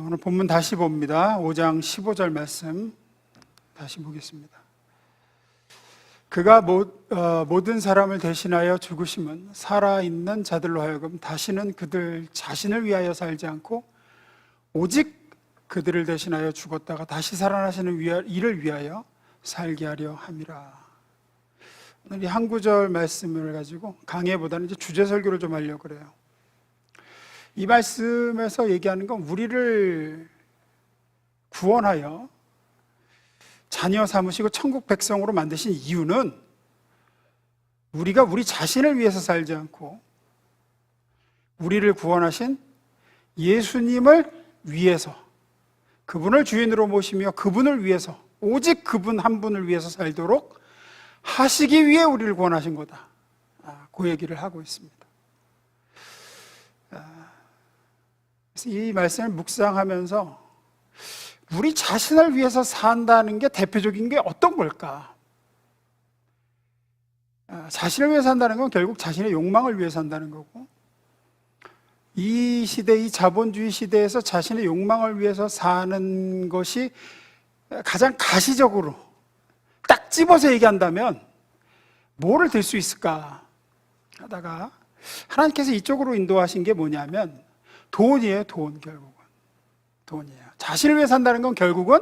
오늘 본문 다시 봅니다. 5장 15절 말씀 다시 보겠습니다. 그가 모든 사람을 대신하여 죽으심은 살아있는 자들로 하여금 다시는 그들 자신을 위하여 살지 않고 오직 그들을 대신하여 죽었다가 다시 살아나시는 이를 위하여 살게 하려 함이라. 오늘 이 한 구절 말씀을 가지고 강해보다는 이제 주제 설교를 좀 하려고 그래요. 이 말씀에서 얘기하는 건 우리를 구원하여 자녀 삼으시고 천국 백성으로 만드신 이유는 우리가 우리 자신을 위해서 살지 않고 우리를 구원하신 예수님을 위해서, 그분을 주인으로 모시며 그분을 위해서, 오직 그분 한 분을 위해서 살도록 하시기 위해 우리를 구원하신 거다. 그 얘기를 하고 있습니다. 이 말씀을 묵상하면서 우리 자신을 위해서 산다는 게 대표적인 게 어떤 걸까? 자신을 위해서 산다는 건 결국 자신의 욕망을 위해서 산다는 거고, 이 시대, 이 자본주의 시대에서 자신의 욕망을 위해서 사는 것이 가장 가시적으로 딱 집어서 얘기한다면 뭐를 들 수 있을까 하다가 하나님께서 이쪽으로 인도하신 게 뭐냐면 돈이에요. 결국은 돈이에요. 자신을 위해 산다는 건 결국은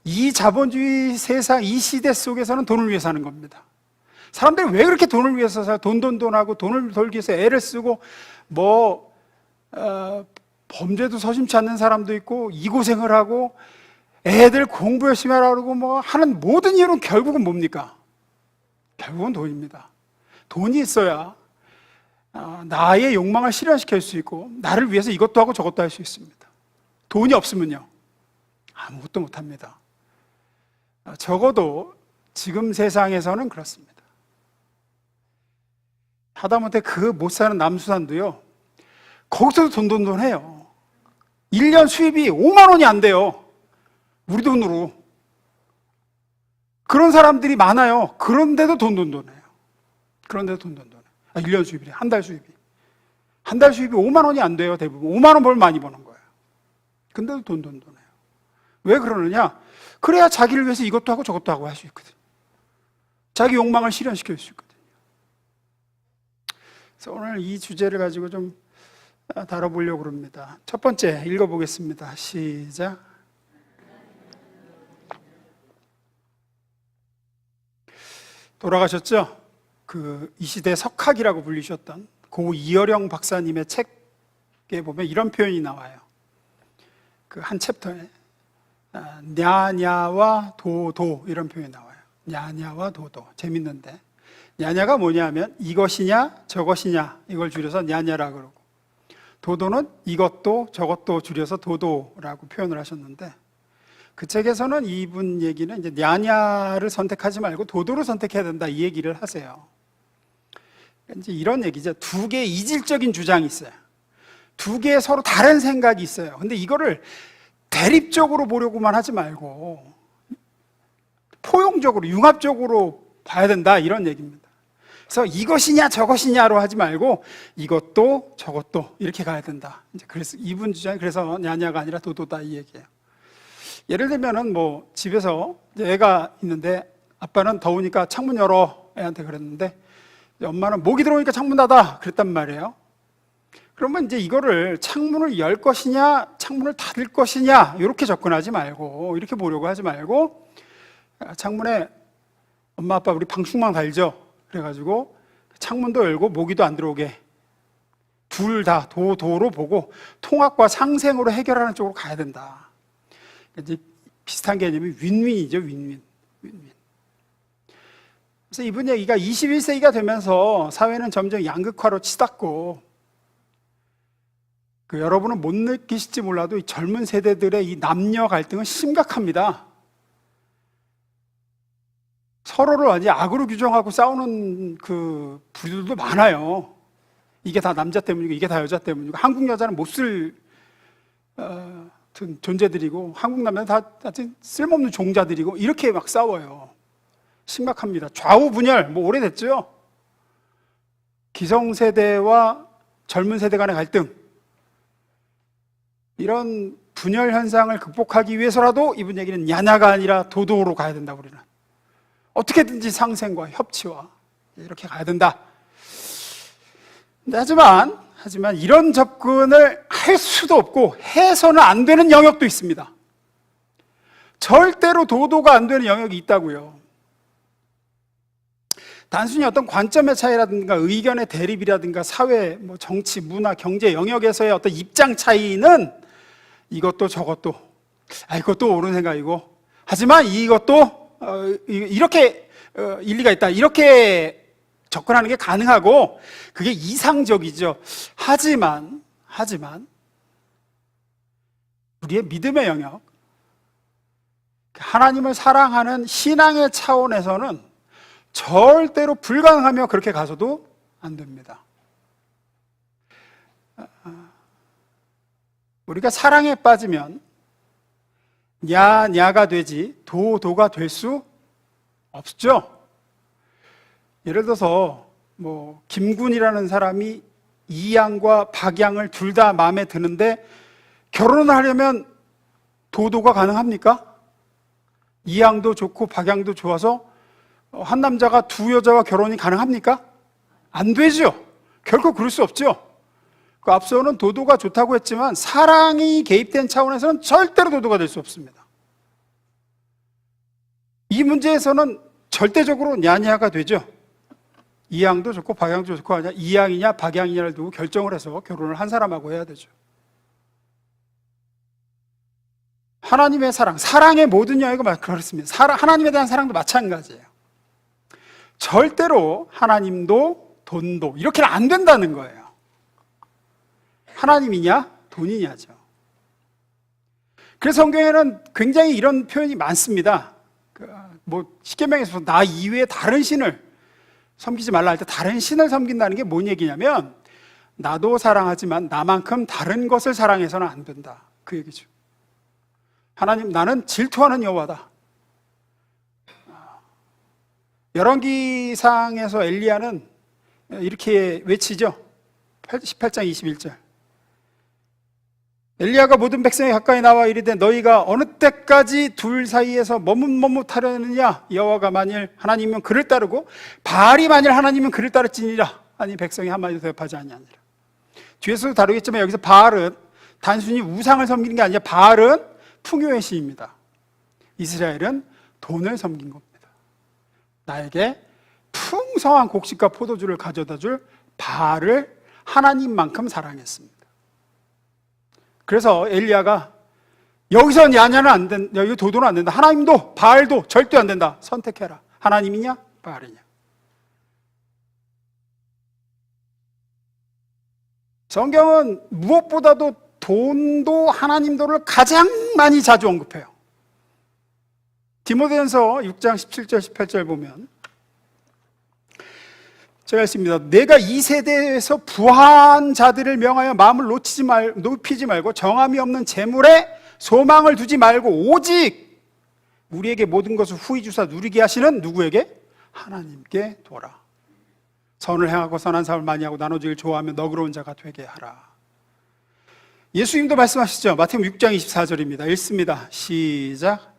이 자본주의 세상, 이 시대 속에서는 돈을 위해 사는 겁니다. 사람들이 왜 그렇게 돈을 위해서 살아요? 돈하고 돈을 벌기 위해서 애를 쓰고 범죄도 서심치 않는 사람도 있고 이 고생을 하고 애들 공부 열심히 하라고 하는 모든 이유는 결국은 뭡니까? 결국은 돈입니다. 돈이 있어야 나의 욕망을 실현시킬 수 있고 나를 위해서 이것도 하고 저것도 할 수 있습니다. 돈이 없으면요 아무것도 못합니다. 적어도 지금 세상에서는 그렇습니다. 하다못해 그 못 사는 남수산도요 거기서도 돈 해요. 1년 수입이 5만 원이 안 돼요. 우리 돈으로. 그런 사람들이 많아요. 그런데도 돈 해요. 그런데도 돈 해요. 1년 수입이, 한 달 수입이 5만 원이 안 돼요. 대부분 5만 원 벌면 많이 버는 거예요. 근데도 돈 해요. 왜 그러느냐? 그래야 자기를 위해서 이것도 하고 저것도 하고 할 수 있거든요. 자기 욕망을 실현시킬 수 있거든요. 그래서 오늘 이 주제를 가지고 좀 다뤄보려고 합니다. 첫 번째 읽어보겠습니다. 시작. 돌아가셨죠? 이 시대 석학이라고 불리셨던 고 이어령 박사님의 책에 보면 이런 표현이 나와요. 그 한 챕터에 냐냐와 도도 이런 표현이 나와요. 냐냐와 도도. 재밌는데 냐냐가 뭐냐면 이것이냐 저것이냐 이걸 줄여서 냐냐라 그러고, 도도는 이것도 저것도 줄여서 도도라고 표현을 하셨는데, 그 책에서는 이분 얘기는 이제 냐냐를 선택하지 말고 도도를 선택해야 된다 이 얘기를 하세요. 이제 이런 얘기죠. 두 개의 이질적인 주장이 있어요. 두 개의 서로 다른 생각이 있어요. 근데 이거를 대립적으로 보려고만 하지 말고 포용적으로, 융합적으로 봐야 된다 이런 얘기입니다. 그래서 이것이냐 저것이냐로 하지 말고 이것도 저것도 이렇게 가야 된다. 이제 그래서 이분 주장이 그래서 냐냐가 아니라 도도다 이 얘기예요. 예를 들면은 집에서 애가 있는데 아빠는 더우니까 창문 열어 애한테 그랬는데 엄마는 모기 들어오니까 창문 닫아 그랬단 말이에요. 그러면 이제 이거를 창문을 열 것이냐 창문을 닫을 것이냐 이렇게 접근하지 말고, 이렇게 보려고 하지 말고 창문에 엄마 아빠 우리 방충망 달죠. 그래가지고 창문도 열고 모기도 안 들어오게 둘 다 도로 보고 통합과 상생으로 해결하는 쪽으로 가야 된다. 이제 비슷한 개념이 윈윈이죠. 윈윈. 그래서 이분 얘기가 21세기가 되면서 사회는 점점 양극화로 치닫고, 여러분은 못 느끼실지 몰라도 이 젊은 세대들의 이 남녀 갈등은 심각합니다. 서로를 완전히 악으로 규정하고 싸우는 그 부류들도 많아요. 이게 다 남자 때문이고 이게 다 여자 때문이고, 한국 여자는 못 쓸 존재들이고 한국 남자는 다 쓸모없는 종자들이고 이렇게 막 싸워요. 심각합니다. 좌우 분열 오래됐죠. 기성세대와 젊은 세대 간의 갈등, 이런 분열 현상을 극복하기 위해서라도 이분 얘기는 야냐가 아니라 도도로 가야 된다. 우리는 어떻게든지 상생과 협치와 이렇게 가야 된다. 하지만 이런 접근을 할 수도 없고 해서는 안 되는 영역도 있습니다. 절대로 도도가 안 되는 영역이 있다고요. 단순히 어떤 관점의 차이라든가 의견의 대립이라든가 사회, 정치, 문화, 경제 영역에서의 어떤 입장 차이는 이것도 저것도 이것도 옳은 생각이고, 하지만 이것도 이렇게 일리가 있다, 이렇게 접근하는 게 가능하고 그게 이상적이죠. 하지만 우리의 믿음의 영역, 하나님을 사랑하는 신앙의 차원에서는 절대로 불가능하며 그렇게 가서도 안 됩니다. 우리가 사랑에 빠지면 야가 되지 도가 될 수 없죠. 예를 들어서 김군이라는 사람이 이양과 박양을 둘 다 마음에 드는데 결혼을 하려면 도가 가능합니까? 이양도 좋고 박양도 좋아서 한 남자가 두 여자와 결혼이 가능합니까? 안 되죠. 결코 그럴 수 없죠. 그 앞서는 도가 좋다고 했지만 사랑이 개입된 차원에서는 절대로 도가 될 수 없습니다. 이 문제에서는 절대적으로 야냐가 되죠. 이양도 좋고 박양도 좋고 하냐, 이양이냐 박양이냐를 두고 결정을 해서 결혼을 한 사람하고 해야 되죠. 하나님의 사랑의 모든 영역이 그렇습니다. 하나님에 대한 사랑도 마찬가지예요. 절대로 하나님도 돈도 이렇게는 안 된다는 거예요. 하나님이냐 돈이냐죠. 그래서 성경에는 굉장히 이런 표현이 많습니다. 십계명에서 나 이외에 다른 신을 섬기지 말라 할 때 다른 신을 섬긴다는 게 뭔 얘기냐면 나도 사랑하지만 나만큼 다른 것을 사랑해서는 안 된다, 그 얘기죠. 하나님, 나는 질투하는 여호와다. 열왕기상에서 엘리야는 이렇게 외치죠. 18장 21절. 엘리야가 모든 백성이 가까이 나와 이르되 너희가 어느 때까지 둘 사이에서 머뭇머뭇하려느냐? 여호와가 만일 하나님이면 그를 따르고 바알이 만일 하나님이면 그를 따를지니라. 아니 백성이 한마디도 대답하지 아니하니라. 뒤에서도 다루겠지만 여기서 바알은 단순히 우상을 섬기는 게 아니라 바알은 풍요의 신입니다. 이스라엘은 돈을 섬긴 겁니다. 나에게 풍성한 곡식과 포도주를 가져다 줄 바알을 하나님만큼 사랑했습니다. 그래서 엘리야가 여기선 야냐는 안 된다, 여기 도도는 안 된다, 하나님도 바알도 절대 안 된다, 선택해라. 하나님이냐 바알이냐. 성경은 무엇보다도 돈도 하나님도를 가장 많이 자주 언급해요. 디모데전서 6장 17절 18절 보면 제가 했습니다. 내가 이 세대에서 부한 자들을 명하여 마음을 높이지 말고 정함이 없는 재물에 소망을 두지 말고 오직 우리에게 모든 것을 후히 주사 누리게 하시는 누구에게? 하나님께 도라. 선을 행하고 선한 삶을 많이 하고 나눠주길 좋아하며 너그러운 자가 되게 하라. 예수님도 말씀하시죠. 마태복음 6장 24절입니다. 읽습니다. 시작.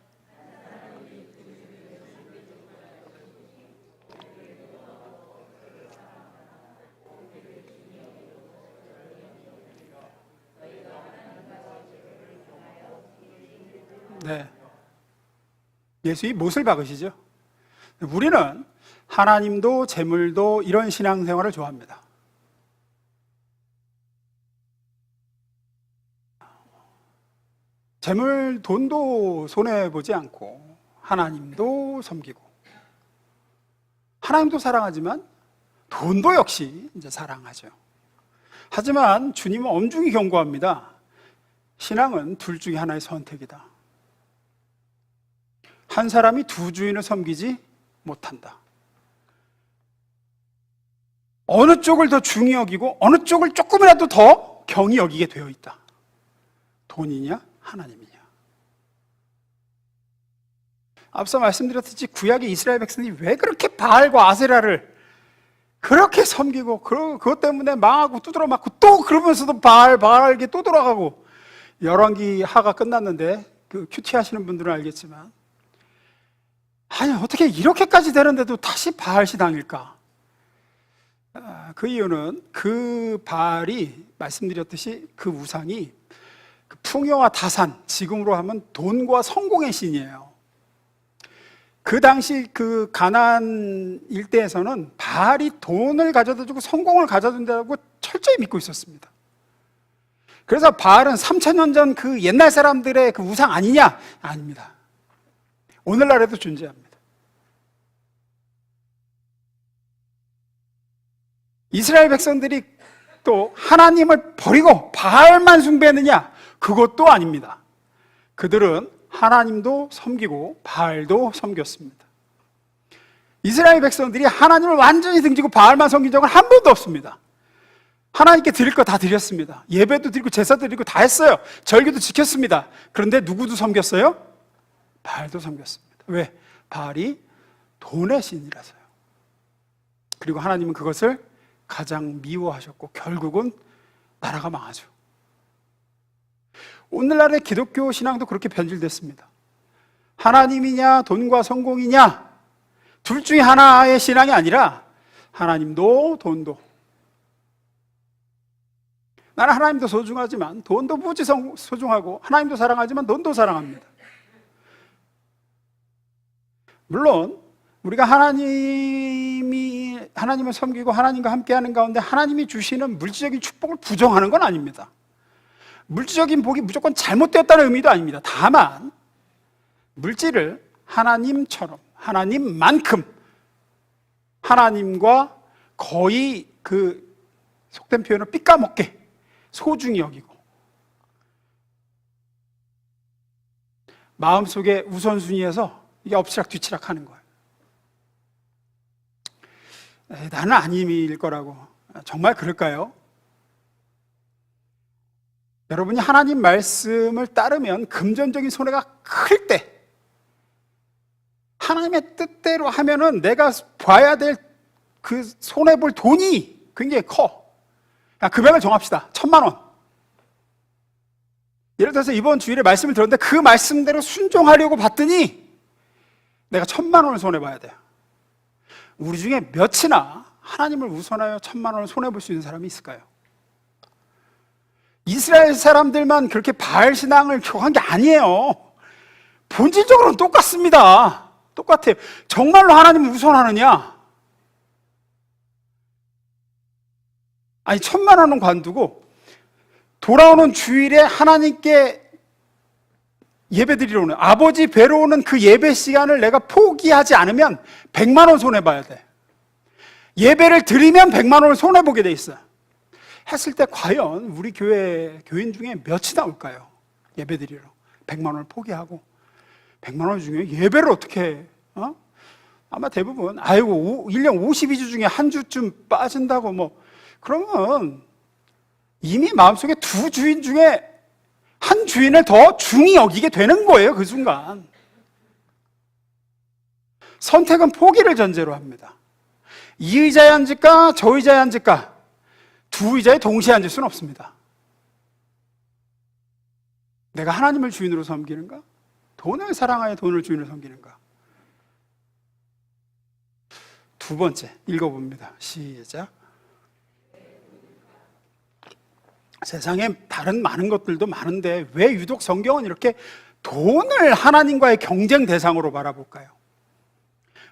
네. 예수님이 못을 박으시죠. 우리는 하나님도 재물도 이런 신앙생활을 좋아합니다. 재물, 돈도 손해보지 않고 하나님도 섬기고 하나님도 사랑하지만 돈도 역시 이제 사랑하죠. 하지만 주님은 엄중히 경고합니다. 신앙은 둘 중에 하나의 선택이다. 한 사람이 두 주인을 섬기지 못한다. 어느 쪽을 더 중히 여기고 어느 쪽을 조금이라도 더 경히 여기게 되어 있다. 돈이냐 하나님이냐. 앞서 말씀드렸듯이 구약의 이스라엘 백성이 왜 그렇게 바알과 아세라를 그렇게 섬기고 그것 때문에 망하고 두드러 맞고 또 그러면서도 바알에게 또 돌아가고 열왕기 하가 끝났는데 그 큐티 하시는 분들은 알겠지만, 아니 어떻게 이렇게까지 되는데도 다시 바알 신앙일까? 그 이유는 그 바알이 말씀드렸듯이 그 우상이 그 풍요와 다산, 지금으로 하면 돈과 성공의 신이에요. 그 당시 그 가나안 일대에서는 바알이 돈을 가져다 주고 성공을 가져다 준다고 철저히 믿고 있었습니다. 그래서 바알은 3000년 전 그 옛날 사람들의 그 우상 아니냐? 아닙니다. 오늘날에도 존재합니다. 이스라엘 백성들이 또 하나님을 버리고 바알만 숭배했느냐? 그것도 아닙니다. 그들은 하나님도 섬기고 바알도 섬겼습니다. 이스라엘 백성들이 하나님을 완전히 등지고 바알만 섬긴 적은 한 번도 없습니다. 하나님께 드릴 거 다 드렸습니다. 예배도 드리고 제사도 드리고 다 했어요. 절기도 지켰습니다. 그런데 누구도 섬겼어요? 바알도 섬겼습니다. 왜? 바알이 돈의 신이라서요. 그리고 하나님은 그것을 가장 미워하셨고 결국은 나라가 망하죠. 오늘날의 기독교 신앙도 그렇게 변질됐습니다. 하나님이냐 돈과 성공이냐, 둘 중에 하나의 신앙이 아니라 하나님도 돈도. 나는 하나님도 소중하지만 돈도 무지 소중하고, 하나님도 사랑하지만 돈도 사랑합니다. 물론 우리가 하나님을 섬기고 하나님과 함께하는 가운데 하나님이 주시는 물질적인 축복을 부정하는 건 아닙니다. 물질적인 복이 무조건 잘못되었다는 의미도 아닙니다. 다만 물질을 하나님처럼, 하나님만큼 하나님과 거의 그 속된 표현으로 삐까먹게 소중히 여기고, 마음속에 우선순위에서 이게 엎치락뒤치락 하는 거예요. 나는 아님일 거라고. 정말 그럴까요? 여러분이 하나님 말씀을 따르면 금전적인 손해가 클 때, 하나님의 뜻대로 하면은 내가 봐야 될 그 손해볼 돈이 굉장히 커. 금액을 정합시다. 1000만 원. 예를 들어서 이번 주일에 말씀을 들었는데 그 말씀대로 순종하려고 봤더니 내가 1000만 원을 손해봐야 돼요. 우리 중에 몇이나 하나님을 우선하여 1000만 원을 손해볼 수 있는 사람이 있을까요? 이스라엘 사람들만 그렇게 바알 신앙을 한 게 아니에요. 본질적으로는 똑같습니다. 똑같아요. 정말로 하나님을 우선하느냐? 아니 1000만 원은 관두고 돌아오는 주일에 하나님께 예배드리러 오는, 아버지 뵈러 오는 그 예배 시간을 내가 포기하지 않으면 100만 원 손해봐야 돼. 예배를 드리면 100만 원을 손해보게 돼 있어요. 했을 때 과연 우리 교회 교인 중에 몇이 나올까요? 예배드리러 100만 원을 포기하고 100만 원 중에 예배를 어떻게 해? 아마 대부분 1년 52주 중에 한 주쯤 빠진다고 그러면 이미 마음속에 두 주인 중에 한 주인을 더 중히 여기게 되는 거예요. 그 순간 선택은 포기를 전제로 합니다. 이 의자에 앉을까 저 의자에 앉을까, 두 의자에 동시에 앉을 수는 없습니다. 내가 하나님을 주인으로 섬기는가, 돈을 사랑하여 돈을 주인으로 섬기는가. 두 번째 읽어봅니다. 시작. 세상에 다른 많은 것들도 많은데 왜 유독 성경은 이렇게 돈을 하나님과의 경쟁 대상으로 바라볼까요?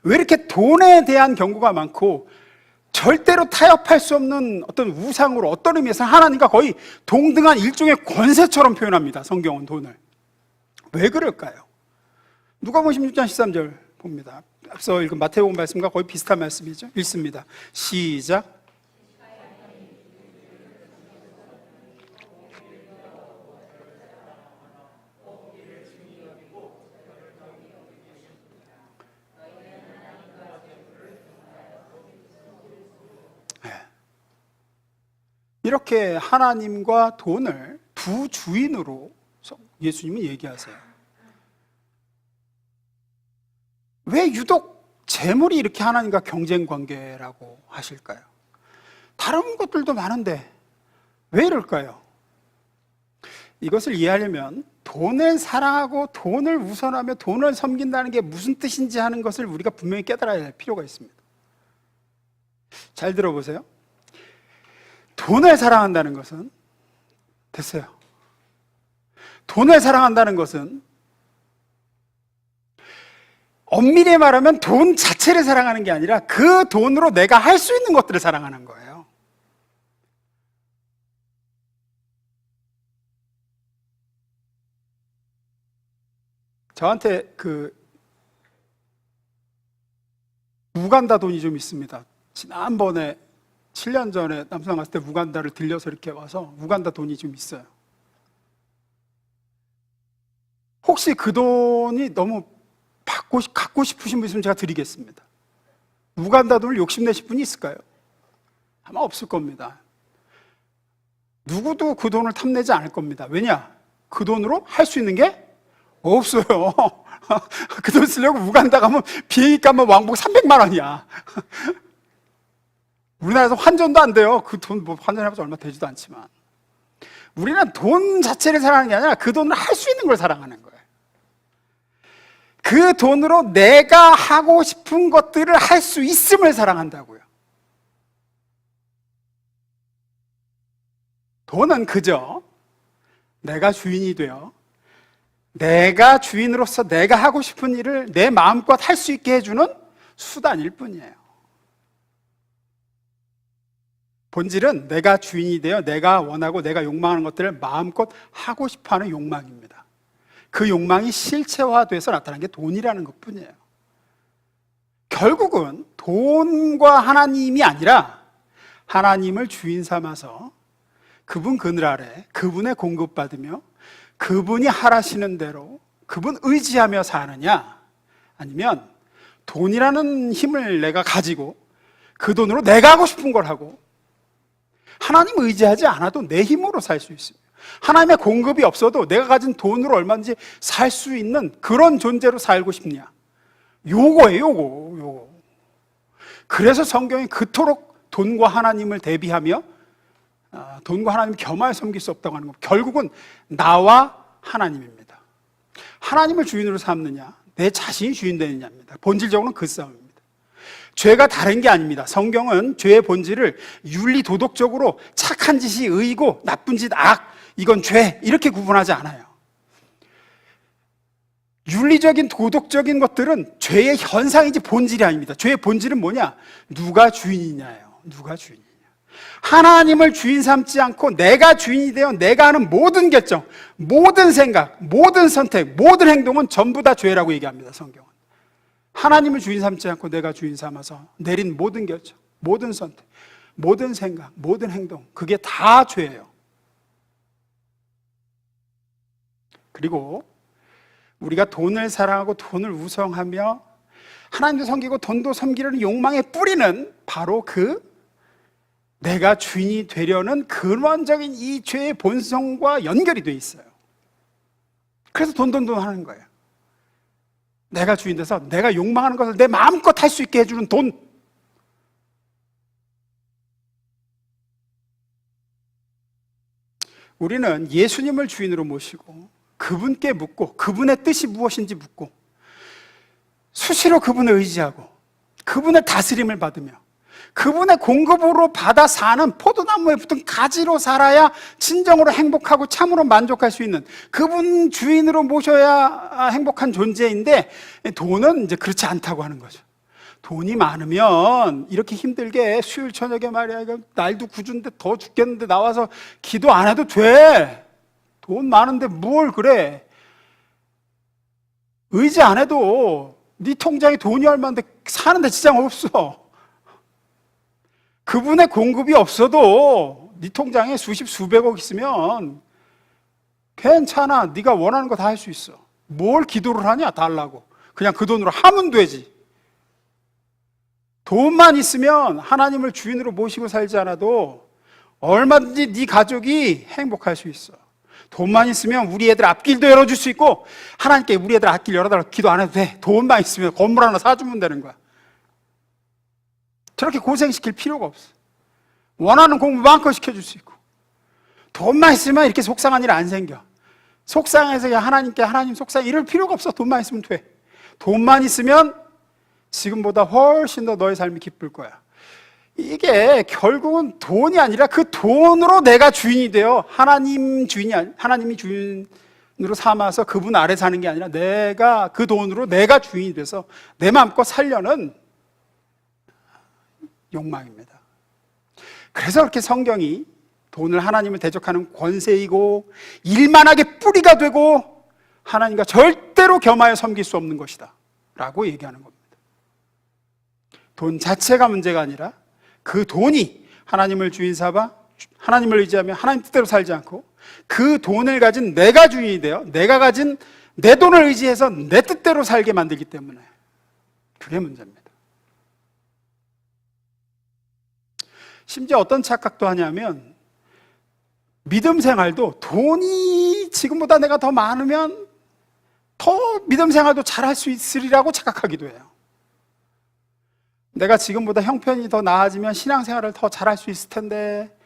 왜 이렇게 돈에 대한 경고가 많고 절대로 타협할 수 없는 어떤 우상으로, 어떤 의미에서 하나님과 거의 동등한 일종의 권세처럼 표현합니다. 성경은 돈을. 왜 그럴까요? 누가복음 16장 13절 봅니다. 앞서 읽은 마태복음 말씀과 거의 비슷한 말씀이죠. 읽습니다. 시작. 이렇게 하나님과 돈을 두 주인으로 예수님은 얘기하세요. 왜 유독 재물이 이렇게 하나님과 경쟁 관계라고 하실까요? 다른 것들도 많은데 왜 이럴까요? 이것을 이해하려면 돈을 사랑하고 돈을 우선하며 돈을 섬긴다는 게 무슨 뜻인지 하는 것을 우리가 분명히 깨달아야 할 필요가 있습니다. 잘 들어보세요. 돈을 사랑한다는 것은, 됐어요. 돈을 사랑한다는 것은 엄밀히 말하면 돈 자체를 사랑하는 게 아니라 그 돈으로 내가 할 수 있는 것들을 사랑하는 거예요. 저한테 우간다 돈이 좀 있습니다. 지난번에 7년 전에 남수당 갔을 때 우간다를 들려서 이렇게 와서 우간다 돈이 좀 있어요. 혹시 그 돈이 너무 갖고 싶으신 분 있으면 제가 드리겠습니다. 우간다 돈을 욕심내실 분이 있을까요? 아마 없을 겁니다. 누구도 그 돈을 탐내지 않을 겁니다. 왜냐? 그 돈으로 할 수 있는 게 없어요. 그 돈 쓰려고 우간다 가면 비행기 값만 왕복 300만 원이야. 우리나라에서 환전도 안 돼요. 그 돈 뭐 환전해봐서 얼마 되지도 않지만. 우리는 돈 자체를 사랑하는 게 아니라 그 돈을 할 수 있는 걸 사랑하는 거예요. 그 돈으로 내가 하고 싶은 것들을 할 수 있음을 사랑한다고요. 돈은 그저 내가 주인이 되어 내가 주인으로서 내가 하고 싶은 일을 내 마음껏 할 수 있게 해주는 수단일 뿐이에요. 본질은 내가 주인이 되어 내가 원하고 내가 욕망하는 것들을 마음껏 하고 싶어하는 욕망입니다. 그 욕망이 실체화돼서 나타난 게 돈이라는 것뿐이에요. 결국은 돈과 하나님이 아니라 하나님을 주인 삼아서 그분 그늘 아래 그분의 공급받으며 그분이 하라시는 대로 그분 의지하며 사느냐, 아니면 돈이라는 힘을 내가 가지고 그 돈으로 내가 하고 싶은 걸 하고 하나님 의지하지 않아도 내 힘으로 살 수 있습니다. 하나님의 공급이 없어도 내가 가진 돈으로 얼마든지 살 수 있는 그런 존재로 살고 싶냐, 요거예요. 요거. 그래서 성경이 그토록 돈과 하나님을 대비하며 돈과 하나님을 겸하여 섬길 수 없다고 하는 것, 결국은 나와 하나님입니다. 하나님을 주인으로 삼느냐, 내 자신이 주인 되느냐입니다. 본질적으로는 그 싸움입니다. 죄가 다른 게 아닙니다. 성경은 죄의 본질을 윤리 도덕적으로 착한 짓이 의이고 나쁜 짓 악, 이건 죄, 이렇게 구분하지 않아요. 윤리적인 도덕적인 것들은 죄의 현상이지 본질이 아닙니다. 죄의 본질은 뭐냐? 누가 주인이냐예요. 누가 주인이냐. 하나님을 주인 삼지 않고 내가 주인이 되어 내가 하는 모든 결정, 모든 생각, 모든 선택, 모든 행동은 전부 다 죄라고 얘기합니다. 성경은. 하나님을 주인 삼지 않고 내가 주인 삼아서 내린 모든 결정, 모든 선택, 모든 생각, 모든 행동, 그게 다 죄예요. 그리고 우리가 돈을 사랑하고 돈을 우상하며 하나님도 섬기고 돈도 섬기려는 욕망의 뿌리는 바로 그 내가 주인이 되려는 근원적인 이 죄의 본성과 연결이 돼 있어요. 그래서 돈 하는 거예요. 내가 주인 돼서 내가 욕망하는 것을 내 마음껏 할 수 있게 해주는 돈. 우리는 예수님을 주인으로 모시고 그분께 묻고 그분의 뜻이 무엇인지 묻고 수시로 그분을 의지하고 그분의 다스림을 받으며 그분의 공급으로 받아 사는 포도나무에 붙은 가지로 살아야 진정으로 행복하고 참으로 만족할 수 있는 그분 주인으로 모셔야 행복한 존재인데, 돈은 이제 그렇지 않다고 하는 거죠. 돈이 많으면 이렇게 힘들게 수요일 저녁에 말이야, 날도 구준데 더 죽겠는데 나와서 기도 안 해도 돼. 돈 많은데 뭘 그래. 의지 안 해도 네 통장에 돈이 얼마인데 사는데 지장 없어. 그분의 공급이 없어도 네 통장에 수십 수백억 있으면 괜찮아. 네가 원하는 거 다 할 수 있어. 뭘 기도를 하냐, 달라고. 그냥 그 돈으로 하면 되지. 돈만 있으면 하나님을 주인으로 모시고 살지 않아도 얼마든지 네 가족이 행복할 수 있어. 돈만 있으면 우리 애들 앞길도 열어줄 수 있고 하나님께 우리 애들 앞길 열어달라고 기도 안 해도 돼. 돈만 있으면 건물 하나 사주면 되는 거야. 저렇게 고생시킬 필요가 없어. 원하는 공부 마음껏 시켜줄 수 있고 돈만 있으면 이렇게 속상한 일 안 생겨. 속상해서 하나님께 하나님 속상 이럴 필요가 없어. 돈만 있으면 돼. 돈만 있으면 지금보다 훨씬 더 너의 삶이 기쁠 거야. 이게 결국은 돈이 아니라 그 돈으로 내가 주인이 되어 하나님이 주인으로 삼아서 그분 아래 사는 게 아니라 내가 그 돈으로 내가 주인이 돼서 내 마음껏 살려는 욕망입니다. 그래서 그렇게 성경이 돈을 하나님을 대적하는 권세이고 일만하게 뿌리가 되고 하나님과 절대로 겸하여 섬길 수 없는 것이다 라고 얘기하는 겁니다. 돈 자체가 문제가 아니라 그 돈이 하나님을 주인 삼아 하나님을 의지하며 하나님 뜻대로 살지 않고 그 돈을 가진 내가 주인이 되어 내가 가진 내 돈을 의지해서 내 뜻대로 살게 만들기 때문에 그게 문제입니다. 심지어 어떤 착각도 하냐면 믿음 생활도 돈이 지금보다 내가 더 많으면 더 믿음 생활도 잘할 수 있으리라고 착각하기도 해요. 내가 지금보다 형편이 더 나아지면 신앙생활을 더 잘할 수 있을 텐데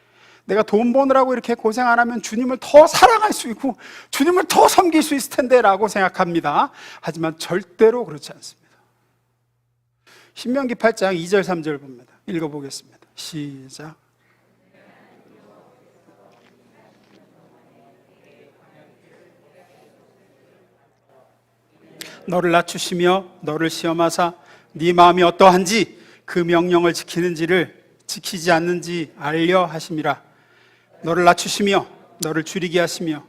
내가 돈 버느라고 이렇게 고생 안 하면 주님을 더 사랑할 수 있고 주님을 더 섬길 수 있을 텐데 라고 생각합니다. 하지만 절대로 그렇지 않습니다. 신명기 8장 2절 3절 봅니다. 읽어보겠습니다. 시작. 너를 낮추시며 너를 시험하사 네 마음이 어떠한지 그 명령을 지키는지를 지키지 않는지 알려 하심이라. 너를 낮추시며 너를 줄이게 하시며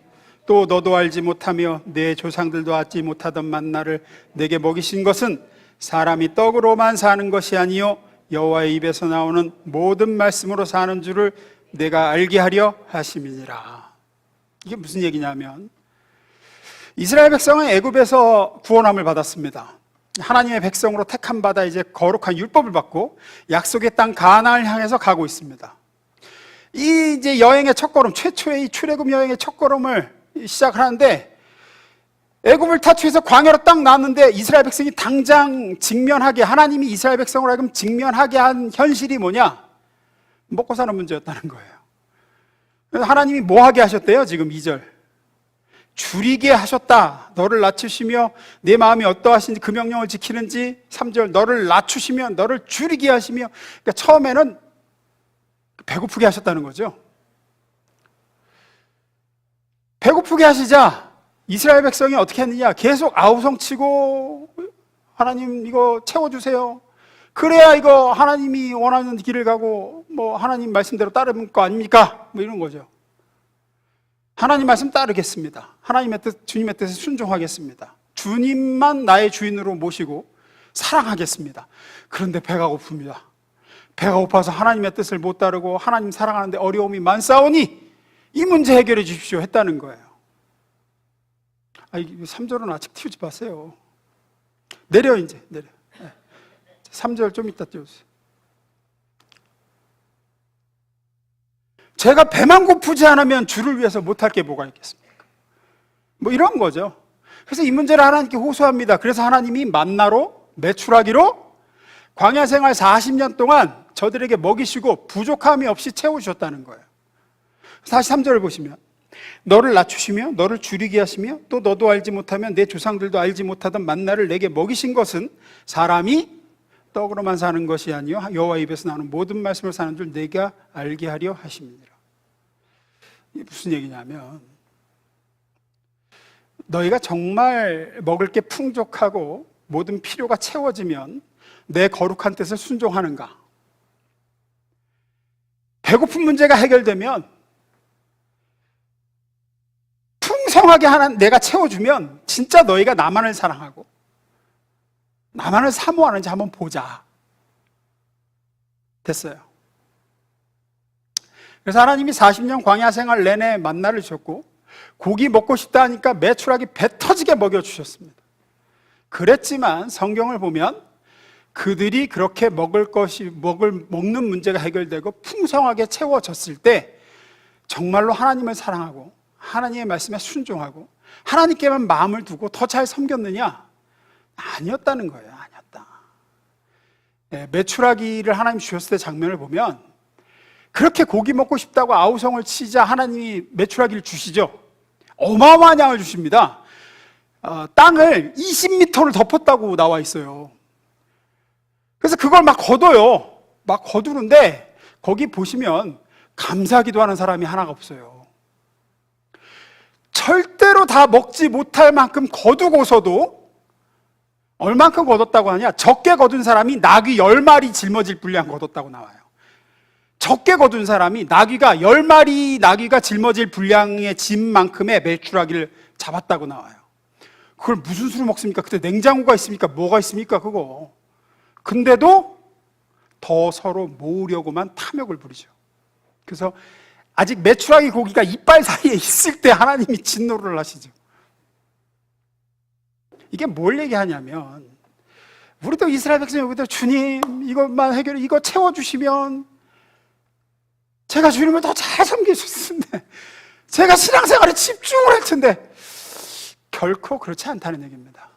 또 너도 알지 못하며 내 조상들도 알지 못하던 만나를 내게 먹이신 것은 사람이 떡으로만 사는 것이 아니요 여호와의 입에서 나오는 모든 말씀으로 사는 줄을 내가 알게 하려 하심이니라. 이게 무슨 얘기냐면 이스라엘 백성은 애굽에서 구원함을 받았습니다. 하나님의 백성으로 택함 받아 이제 거룩한 율법을 받고 약속의 땅 가나안을 향해서 가고 있습니다. 이 이제 여행의 첫걸음, 최초의 이 출애굽 여행의 첫걸음을 시작하는데 애굽을 타투해서 광야로 딱 나왔는데 이스라엘 백성이 당장 직면하게 하나님이 이스라엘 백성을 하여금 직면하게 한 현실이 뭐냐? 먹고 사는 문제였다는 거예요. 그래서 하나님이 뭐 하게 하셨대요? 지금 2절. 줄이게 하셨다. 너를 낮추시며 내 마음이 어떠하신지 그 명령을 지키는지. 3절 너를 낮추시며 너를 줄이게 하시며. 그러니까 처음에는 배고프게 하셨다는 거죠. 배고프게 하시자 이스라엘 백성이 어떻게 했느냐? 계속 아우성치고 하나님 이거 채워주세요. 그래야 이거 하나님이 원하는 길을 가고 뭐 하나님 말씀대로 따르는 거 아닙니까? 뭐 이런 거죠. 하나님 말씀 따르겠습니다. 하나님의 뜻, 주님의 뜻에 순종하겠습니다. 주님만 나의 주인으로 모시고 사랑하겠습니다. 그런데 배가 고픕니다. 배가 고파서 하나님의 뜻을 못 따르고 하나님 사랑하는데 어려움이 많사오니 이 문제 해결해 주십시오 했다는 거예요. 3절은 아직 띄우지 마세요. 내려 이제 내려. 3절 좀 이따 띄워주세요. 제가 배만 고프지 않으면 주를 위해서 못할 게 뭐가 있겠습니까? 뭐 이런 거죠. 그래서 이 문제를 하나님께 호소합니다. 그래서 하나님이 만나로 메추라기로 광야 생활 40년 동안 저들에게 먹이시고 부족함이 없이 채우셨다는 거예요. 43절을 보시면 너를 낮추시며 너를 줄이게 하시며 또 너도 알지 못하면 내 조상들도 알지 못하던 만나를 내게 먹이신 것은 사람이 떡으로만 사는 것이 아니요 여호와 입에서 나오는 모든 말씀을 사는 줄 내가 알게 하려 하심이니라. 이게 무슨 얘기냐면 너희가 정말 먹을 게 풍족하고 모든 필요가 채워지면 내 거룩한 뜻을 순종하는가? 배고픈 문제가 해결되면 풍성하게 내가 채워주면 진짜 너희가 나만을 사랑하고 나만을 사모하는지 한번 보자. 됐어요. 그래서 하나님이 40년 광야 생활 내내 만나를 주셨고 고기 먹고 싶다 하니까 메추라기 배 터지게 먹여주셨습니다. 그랬지만 성경을 보면 그들이 그렇게 먹는 문제가 해결되고 풍성하게 채워졌을 때 정말로 하나님을 사랑하고 하나님의 말씀에 순종하고 하나님께만 마음을 두고 더 잘 섬겼느냐? 아니었다는 거예요. 아니었다. 메추라기를 하나님 주셨을 때 장면을 보면 그렇게 고기 먹고 싶다고 아우성을 치자 하나님이 메추라기를 주시죠. 어마어마한 양을 주십니다. 땅을 20m를 덮었다고 나와 있어요. 그래서 그걸 막 거둬요. 막 거두는데 거기 보시면 감사기도 하는 사람이 하나가 없어요. 절대로 다 먹지 못할 만큼 거두고서도 얼만큼 거뒀다고 하냐? 적게 거둔 사람이 나귀 10마리 짊어질 분량 거뒀다고 나와요. 적게 거둔 사람이 나귀가 10마리 나귀가 짊어질 분량의 짐만큼의 메추라기를 잡았다고 나와요. 그걸 무슨 수로 먹습니까? 그때 냉장고가 있습니까? 뭐가 있습니까? 그거. 근데도 더 서로 모으려고만 탐욕을 부리죠. 그래서 아직 메추라기 고기가 이빨 사이에 있을 때 하나님이 진노를 하시죠. 이게 뭘 얘기하냐면, 우리도 이스라엘 백성 여기다 주님 이것만 해결해, 이거 채워주시면 제가 주님을 더 잘 섬길 수 있는데, 제가 신앙생활에 집중을 할 텐데, 결코 그렇지 않다는 얘기입니다.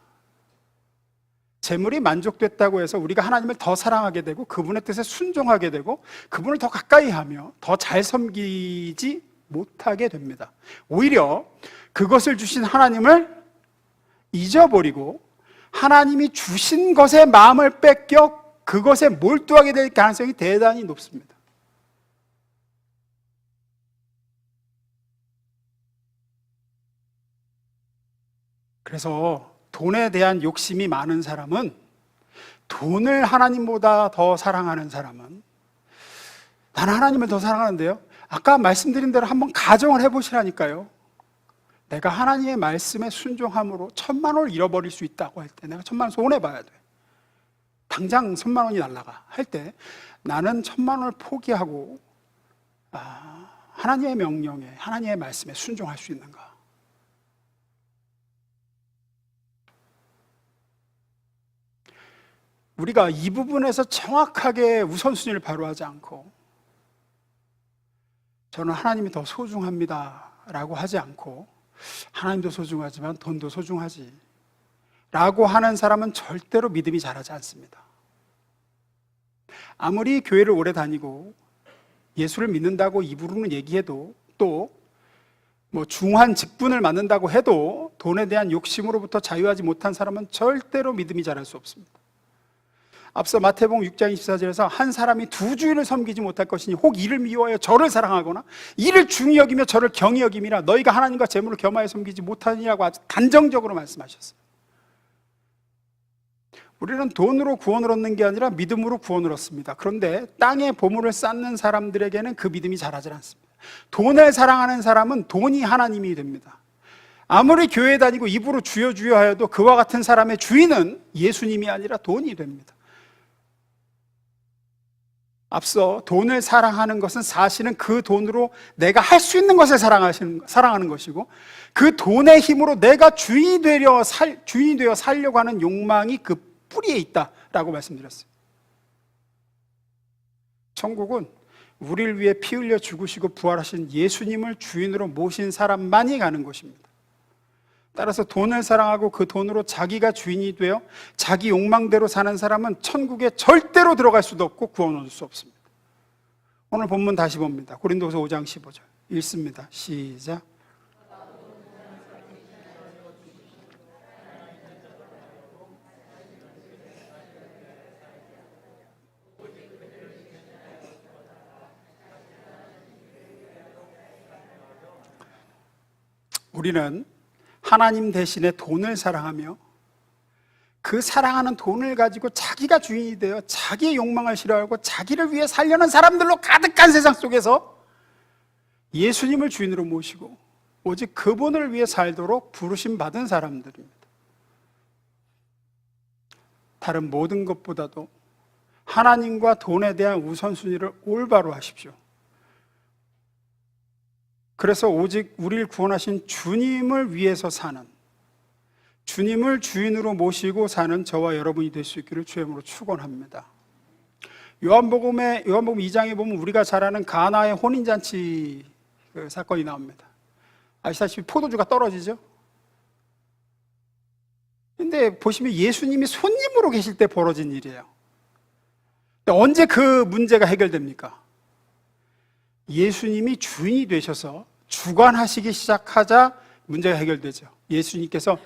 재물이 만족됐다고 해서 우리가 하나님을 더 사랑하게 되고 그분의 뜻에 순종하게 되고 그분을 더 가까이 하며 더 잘 섬기지 못하게 됩니다. 오히려 그것을 주신 하나님을 잊어버리고 하나님이 주신 것에 마음을 뺏겨 그것에 몰두하게 될 가능성이 대단히 높습니다. 그래서 돈에 대한 욕심이 많은 사람은, 돈을 하나님보다 더 사랑하는 사람은, 나는 하나님을 더 사랑하는데요, 아까 말씀드린 대로 한번 가정을 해보시라니까요. 내가 하나님의 말씀에 순종함으로 1,000만 원을 잃어버릴 수 있다고 할 때, 내가 1,000만 원 손해봐야 돼. 당장 1,000만 원이 날라가 할 때, 나는 1,000만 원을 포기하고 하나님의 명령에, 하나님의 말씀에 순종할 수 있는가? 우리가 이 부분에서 정확하게 우선순위를 바로하지 않고, 저는 하나님이 더 소중합니다 라고 하지 않고, 하나님도 소중하지만 돈도 소중하지 라고 하는 사람은 절대로 믿음이 자라지 않습니다. 아무리 교회를 오래 다니고 예수를 믿는다고 입으로는 얘기해도, 또 중한 직분을 맡는다고 해도 돈에 대한 욕심으로부터 자유하지 못한 사람은 절대로 믿음이 자랄 수 없습니다. 앞서 마태복음 6장 24절에서 한 사람이 두 주인을 섬기지 못할 것이니 혹 이를 미워하여 저를 사랑하거나 이를 중히 여기며 저를 경히 여김이라 너희가 하나님과 재물을 겸하여 섬기지 못하니라고 아주 단정적으로 말씀하셨어요. 우리는 돈으로 구원을 얻는 게 아니라 믿음으로 구원을 얻습니다. 그런데 땅에 보물을 쌓는 사람들에게는 그 믿음이 자라지 않습니다. 돈을 사랑하는 사람은 돈이 하나님이 됩니다. 아무리 교회 다니고 입으로 주여 주여 하여도 그와 같은 사람의 주인은 예수님이 아니라 돈이 됩니다. 앞서 돈을 사랑하는 것은 사실은 그 돈으로 내가 할 수 있는 것을 사랑하는 것이고, 그 돈의 힘으로 내가 주인이 되어 살려고 하는 욕망이 그 뿌리에 있다라고 말씀드렸어요. 천국은 우리를 위해 피 흘려 죽으시고 부활하신 예수님을 주인으로 모신 사람만이 가는 곳입니다. 따라서 돈을 사랑하고 그 돈으로 자기가 주인이 되어 자기 욕망대로 사는 사람은 천국에 절대로 들어갈 수도 없고 구원 얻을 수 없습니다. 오늘 본문 다시 봅니다. 고린도서 5장 15절 읽습니다. 시작. 우리는 하나님 대신에 돈을 사랑하며 그 사랑하는 돈을 가지고 자기가 주인이 되어 자기의 욕망을 싫어하고 자기를 위해 살려는 사람들로 가득한 세상 속에서 예수님을 주인으로 모시고 오직 그분을 위해 살도록 부르심 받은 사람들입니다. 다른 모든 것보다도 하나님과 돈에 대한 우선순위를 올바로 하십시오. 그래서 오직 우리를 구원하신 주님을 위해서 사는, 주님을 주인으로 모시고 사는 저와 여러분이 될 수 있기를 주의 이름으로 축원합니다. 요한복음 2장에 보면 우리가 잘 아는 가나의 혼인잔치 그 사건이 나옵니다. 아시다시피 포도주가 떨어지죠. 근데 보시면 예수님이 손님으로 계실 때 벌어진 일이에요. 언제 그 문제가 해결됩니까? 예수님이 주인이 되셔서 주관하시기 시작하자 문제가 해결되죠. 예수님께서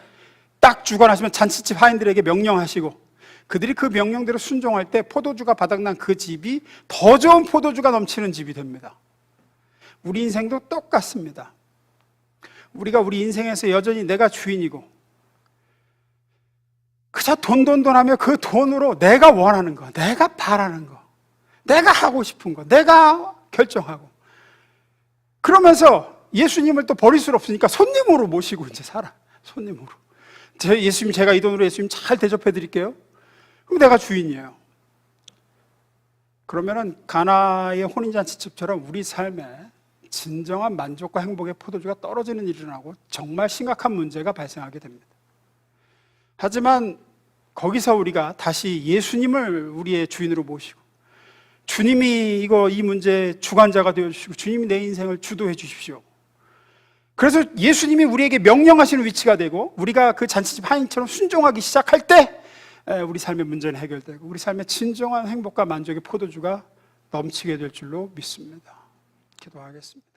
딱 주관하시면 잔치집 하인들에게 명령하시고 그들이 그 명령대로 순종할 때 포도주가 바닥난 그 집이 더 좋은 포도주가 넘치는 집이 됩니다. 우리 인생도 똑같습니다. 우리가 우리 인생에서 여전히 내가 주인이고 그저 돈 하며 그 돈으로 내가 원하는 거, 내가 바라는 거, 내가 하고 싶은 거, 내가 결정하고 그러면서 예수님을 또 버릴 수 없으니까 손님으로 모시고 이제 살아. 손님으로. 예수님, 제가 이 돈으로 예수님 잘 대접해 드릴게요. 그럼 내가 주인이에요. 그러면은 가나의 혼인잔치집처럼 우리 삶에 진정한 만족과 행복의 포도주가 떨어지는 일이 일어나고 정말 심각한 문제가 발생하게 됩니다. 하지만 거기서 우리가 다시 예수님을 우리의 주인으로 모시고 주님이 이 문제 주관자가 되어주시고 주님이 내 인생을 주도해 주십시오. 그래서 예수님이 우리에게 명령하시는 위치가 되고 우리가 그 잔치집 하인처럼 순종하기 시작할 때 우리 삶의 문제는 해결되고 우리 삶의 진정한 행복과 만족의 포도주가 넘치게 될 줄로 믿습니다. 기도하겠습니다.